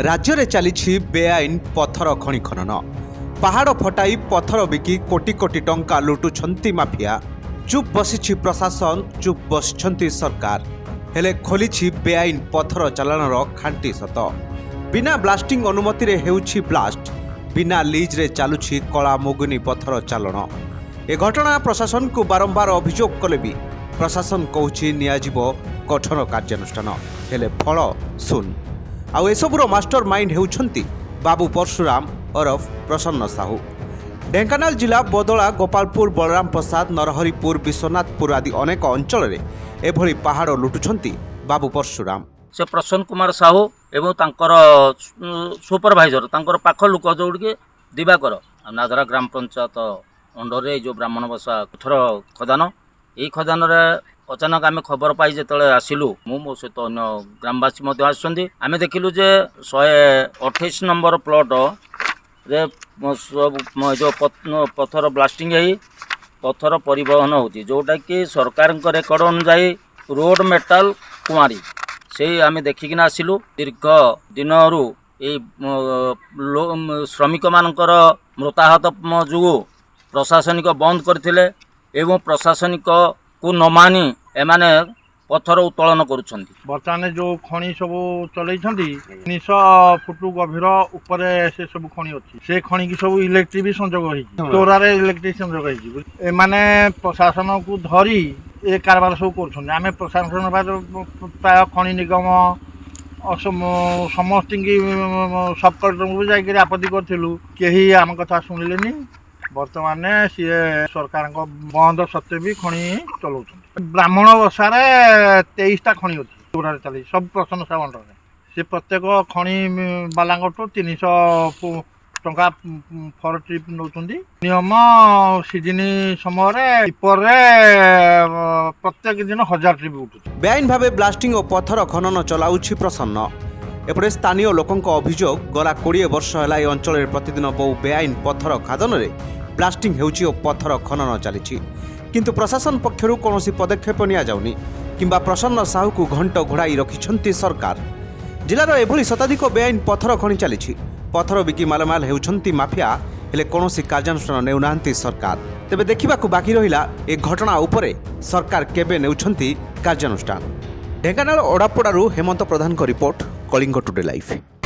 राज्य में चली बेआईन पत्थर खनि खनन पहाड़ फटाई पत्थर बिकी कोटी कोटी टंका लुटुछंती माफिया। चुप बसी प्रशासन, चुप बसिछंती सरकार। हेले खोली बेआईन पत्थर चालाणर खांटी सत। बिना ब्लास्टिंग अनुमति रे हेउछि ब्लास्ट, बिना लीज रे चालुछि कला मुगुनी पत्थर चालाण। ए घटना प्रशासन को बारंबार अभियोग कले भी प्रशासन कहूछि नियाजिबो कठोर कार्यानुष्ठान, हेले फल सुन। आउ एसबुर मास्टर माइंड हेउछंती बाबू परशुराम ओरफ प्रसन्न साहू। ढेंकानाल जिला बदला, गोपालपुर, बलराम प्रसाद, नरहरिपुर, विश्वनाथपुर आदि अनेक अंचल में एभली पहाड़ लुटुछंती बाबू परशुराम। से प्रसन्न कुमार साहू एवं तांकर सुपरभाइजर तांकर पाख लोक जोड़े दिवाकर नादरा ग्राम पंचायत अंडर जो ब्राह्मण बसा कठोर खदान, यही खदान अचानक आम खबर पाई जो आसिलु मो सहित अन्य ग्रामवासी आम देखिलु जे 128 नंबर प्लॉट रे जो पत्थर ब्लास्टिंग है, पत्थर परिवहन होती जोटा कि सरकार रेकर्ड अनुजाई रोड मेटाल कुमारी से आम देखिकिना आसिलु। दीर्घ दिन श्रमिक मानकर मृताहत जो प्रशासनिक बंद करथिले एवं प्रशासनिक को न मानी एमाने पत्थर उत्तोलन करुछंती। बर्तमान जो खनि सब चलैछंती 300 फुट गभीर ऊपर से सब खनि अछि, से खनि की सब इलेक्ट्रिक भी संजोग होई, तोरारे इलेक्ट्रिक संजोग होई। ए माने प्रशासन को धरी ए कारबार सब करुछंती। आमे प्रशासन प्राय खनि निगम समस्त की सब कलेक्टर को जाकर आपत्ति करथिलु, केही आम कथा सुनिलेनी। बर्तमान सी सरकार बंद सत्वे भी खनि चलाउछंती। ब्राह्मण बसार 23टा खनि अच्छी तोरारे चली सब प्रसन्न साहू अंडर से प्रत्येक खनि बाला 300 टंका फर ट्रिप नौकरी। नियम सीजन समय प्रत्येक दिन 1000 ट्रिप उठुଛି। बेआईन भावे ब्लास्टिंग और पत्थर खनन चलाउछि प्रसन्न। एपटे स्थानीय लोकंक अभियोग गला 20 वर्ष है ए अंचल प्रतिदिन बहु बेआईन पत्थर खादन रे ब्लास्टिंग हेउछि और पत्थर खनन चलिछि, किंतु प्रशासन पक्षरु कौनसी पदक्षेप निया जाउनी किंबा प्रसन्न साहू को घंट घोड़ाई रखिछंती सरकार। जिलार एभली शताधिक बेआईन पत्थर खनि चलिछि। पत्थर बिकी मालमाल हेउछंती माफिया, हेले कौनसी कार्यानुष्ठान नेउनांती सरकार। तेबे देखिबाकू बाकी रहिला ए घटना उपरे सरकार केबे नेउछंती कार्यानुष्ठान। ढेंकानाल ओडापोडारू हेमंत प्रधान को रिपोर्ट, कलिंग टुडे लाइव।